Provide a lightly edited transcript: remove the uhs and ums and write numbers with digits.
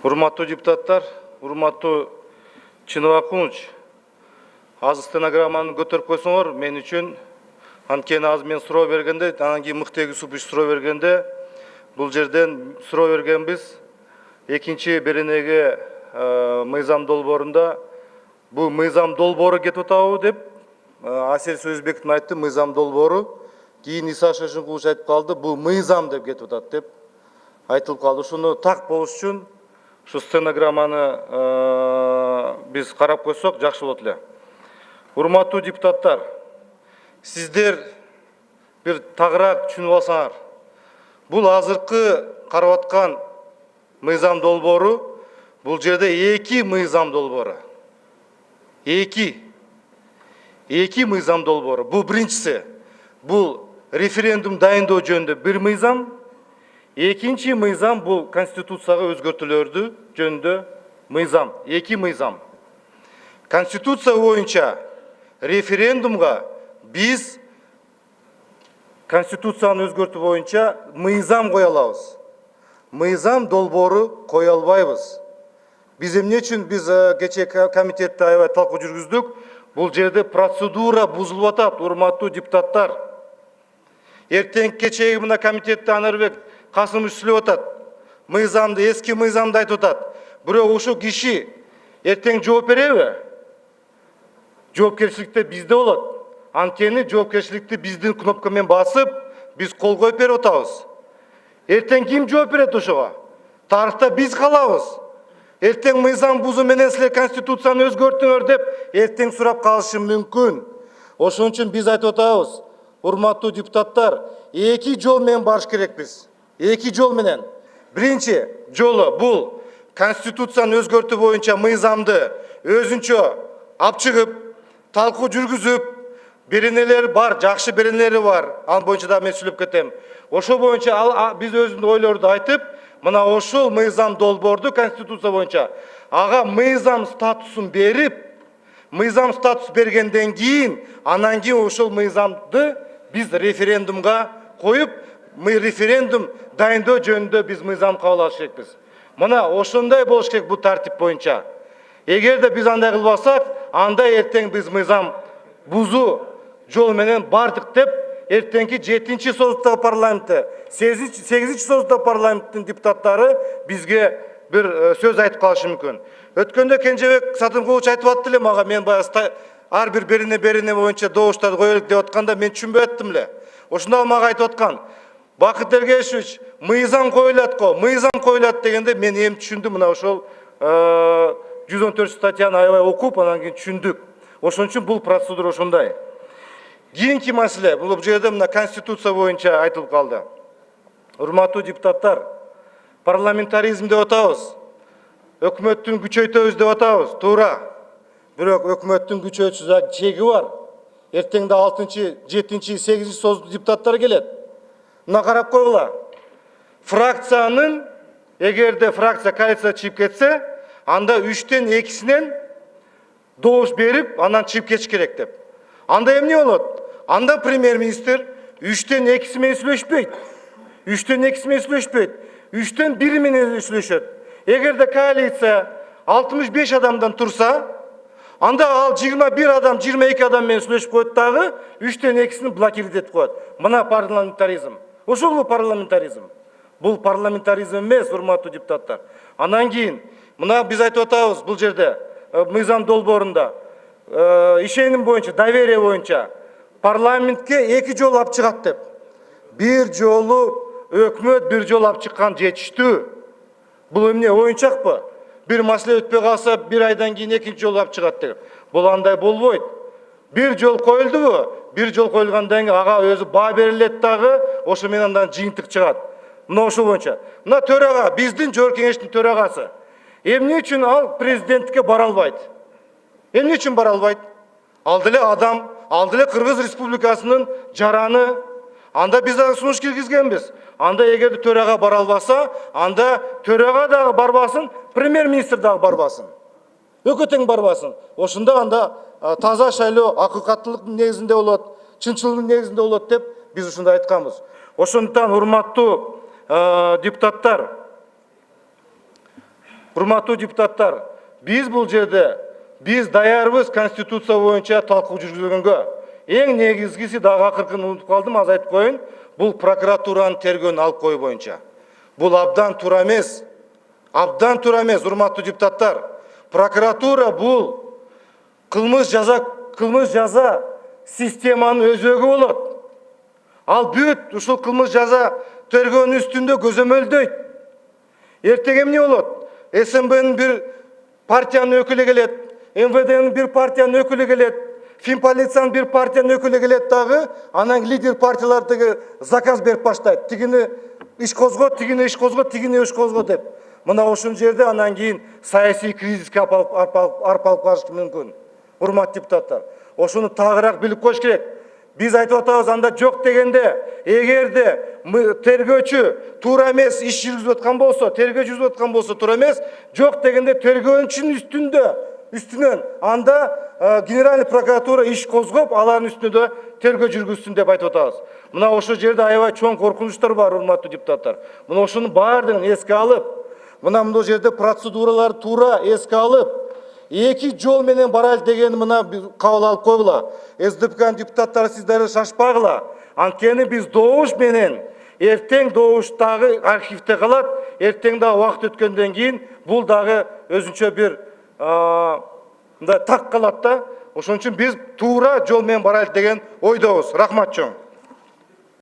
Урматтуу депутаттар, урматтуу Чыныбакунович, азыр стенограмманы көтөрүп койсоңор, мен үчүн анткени азыр мен суроо бергенде, анан кийин Мыктык Юсупович суроо бергенде, бул жерден суроо бергенбиз, экинчи беренеге мыйзам долбоорунда бул мыйзам долбоору кетип атабы деп Асель Сөзбековдун айтты, мыйзам долбоору. Кийин Иса Шошункулович айтып калды, бул мыйзам деп кетип атат деп айтылып калды. Ушуну так болуш үчүн şu стенограмманы biz карап койсок жакшы болот эле. Урматтуу депутаттар, сиздер бир тагыраак түшүнүп алсаңар, бул азыркы карап аткан мыйзам долбоору, бул жерде эки мыйзам долбоору. Эки мыйзам долбоору. Бул биринчиси, бул референдум дайындоо жөнүндө бир мыйзам. Экинчи мыйзам бул Конституцияга өзгөртүүлөрдү жөнүндө мыйзам. Эки мыйзам. Конституция боюнча референдумга биз Конституцияны өзгөртүү боюнча мыйзам кое алабыз. Мыйзам долбоору кое албайбыз. Биз эмне үчүн биз кечээ комитетте аябай талкуу жүргүздүк. Бул жерде процедура бузулуп атат, урматтуу депутаттар. Эртең кечээги мына комитетте Анарбек Касымович сүйлөп атат. Мыйзамды, эски мыйзамды айтып атат. Бирок ушул киши эртең жооп береби? Жоопкерчиликте бизде болот. Анткени жоопкерчиликти биздин кнопка менен басып, биз кол коюп берип атабыз. Эртең ким жооп берет ошого? Тарыхта биз калабыз. Эртең мыйзам бузуу менен силер Конституцияны өзгөртүңөр деп эртең сурап калышы мүмкүн. Ошон үчүн биз айтып атабыз, урматтуу депутаттар, эки жол менен барыш керекпиз. Эки жол менен. Биринчи жолу бул Конституцияны өзгөртүү боюнча мыйзамды өзүнчө алып чыгып, талкуу жүргүзүп, беренелери бар, жакшы беренелери бар. Ал боюнча да мен сүйлөп кетем. Ошол боюнча биз өзүбүздүн ойлорду айтып, мына ошол мыйзам долбоорду Конституция боюнча ага мыйзам статусун берип, мыйзам статус бергенден кийин, анан кийин ошол мыйзамды биз референдумга коюп, референдум дайындоо жөнүндө биз мыйзам кабыл алыш керекпиз. Мына ошондой болуш керек бул тартип боюнча. Эгерде биз андай кылбасак, анда эртең биз мыйзам бузуу жол менен бардык деп эртеңки 7-чи созуктагы парламентте, 8-чи созуктагы парламенттин депутаттары бизге бир сөз айтып калышы мүмкүн. Өткөндө Кенжебек Сатынкулович айтып атты эле мага, мен баягы ар бир берене боюнча добуштарды коелук деп атканда мен түшүнбөй аттым эле. Ошондо ал мага айтып аткан, Бакыт Эргешевич, мыйзам коюлат го, мыйзам коюлат дегенде мен эми түшүндүм, мына ошол 114 статьяны аябай окуп, анан кийин түшүндүк. Ошон үчүн бул процедура ошондой. Кийинки маселе, бул жерде мына Конституция боюнча айтылып калды. Урматтуу депутаттар, парламентаризм деп атабыз. Өкмөттүн күчөйтөбүз деп атабыз, туура. Бирок өкмөттүн күчөтүүсү чеги бар. Эртеңде 6-чы, 7-чи, 8-чи создук депутаттар келет. Мына карап койгула. Фракциянын, эгерде фракция коалиция чыгып кетсе, анда 3-тен 2-синен добуш берип, анан чыгып кетиш керек деп. Анда эмне болот? Анда премьер-министр 3-тен 2-си менен сүйлөшпөйт. 3-тен 2-си менен сүйлөшпөйт. 3-тен 1 менен сүйлөшөт. Эгерде коалиция 65 адамдан турса, анда ал 21 адам, 22 адам менен сүйлөшүп коет дагы, 3-тен 2-сini блокировать этип коет. Мына парламентаризм. Ошол бул парламентаризм. Бул парламентаризм эмес, урматтуу депутаттар. Анан кийин мына биз айтып атабыз бул жерде мыйзам долбоорунда ишеним боюнча, доверие боюнча парламентке эки жол алып чыгат деп. Бир жолу өкмөт, бир жол алып чыккан жетиштүү. Бул эмне, оюнчакпы? Бир маселе өтпөй калса, бир айдан кийин экинчи жол алып чыгат деп. Бул андай болбойт. Бир жол коюлдубу? Бир жол коюлгандан кийин ага өзү баа берилет дагы, ошо менен андан жыйынтык чыгат. Мына ошол боюнча. Мына төрага, биздин жогорку кеңештин төрагасы. Эмне үчүн ал президенттикке бара албайт? Эмне үчүн бара албайт? Ал деле адам, ал деле Кыргыз Республикасынын жараны. Анда биз дагы сунуш киргизгенбиз. Анда эгерде төрага бара албаса, анда төрага дагы барбасын, премьер-министр дагы барбасын. Экөө тең барбасын. Ошондо анда таза шайлоо акыйкаттуулуктун негизинде болот, чынчылдыктын негизинде болот деп биз ушундай айтканбыз. Ошондуктан урматтуу депутаттар, Урматтуу депутаттар, биз бул жерде биз даярбыз Конституция боюнча талкуу жүргүзгөнгө. Эң негизгиси дагы акыркын унутуп калдым, аз айтып коеюн. Бул прокуратуранын тергөөнүн алып коюу боюнча. Бул абдан туура эмес. Абдан туура эмес, урматтуу депутаттар. Прокуратура бул кылмыш жаза системанын өзөгү болот. Ал бүт ушул кылмыш жаза тергөөнүн үстүндө көзөмөлдөйт. Эртең эмне болот? СМБнын бир партиянын өкүлү келет, МВДнын бир партиянын өкүлү келет, Финполициянын бир партиянын өкүлү келет дагы, анан лидер партиялар тиги заказ берип баштайт. Тигини иш козго, тигини иш козго, тигини иш козго деп. Мына ошол жерде анан кийин саясий кризиске арпалып калышы мүмкүн. Урматтуу депутаттар, ошону тагыраак билип коюш керек. Биз айтып атабыз, анда жок дегенде, эгерде тергөөчү туура эмес иш жүргүзүп аткан болсо, тергөө жүргүзүп аткан болсо туура эмес, жок дегенде тергөөчүнүн үстүнөн анда Генеральный прокуратура иш козгоп, алардын үстүнө тергөө жүргүзсүн деп айтып атабыз. Мына ошол жерде аябай чоң коркунучтар бар, урматтуу депутаттар. Мына ошонун баардыгын эске алып, мына мына жерде процедураларды туура эске алып, эки жол менен барайлы деген мына кабыл алып койгула. СДПКнын депутаттары сиздер шашпагыла. Анткени биз добуш менен эртең добуш дагы архивде калат. Эртең дагы убакыт өткөндөн кийин бул дагы өзүнчө бир так калат да. Ошон үчүн биз туура жол менен барайлы деген ойдобуз. Рахмат чоң.